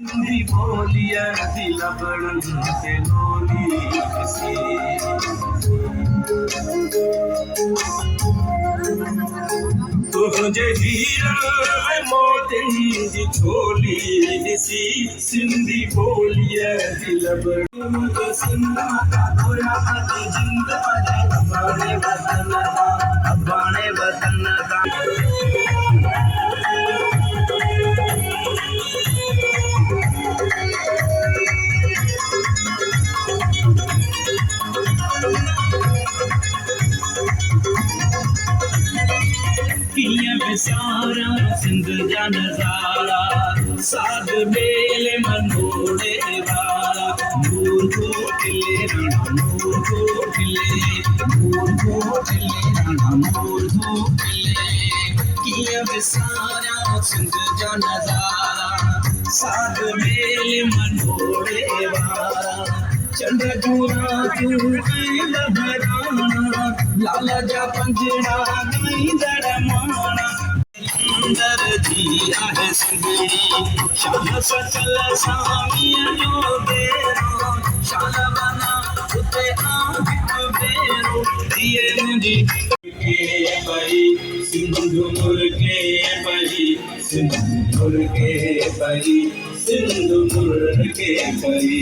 सिंधी बोलिया दिल बड़न के लोली सी तुझे हीरा मोतिन जी छोली सी सिंधी बोलिया दिल बड़न के सिंधा पूरा जिंद बाणे वतन का सारा सिंध जा नजारा साध मेले मनोड़े वाला नूर को खिले राणा नूर को खिले नूर को खिले राणा नूर को खिले किया सारा सिंध जा नजारा साध मेले मनोड़े वाला चंद्र जूरा तू लहराना लाला जा पंजड़ा गई दरमाना अंदर जी आहे सिंधड़ी शान सकल सामिया जो बेरो शान बना उते आंख बेरो दिए मुंडी के परी सिंधु मुर्गे परी सिंधु मुर्गे परी सिंधु मुर्गे परी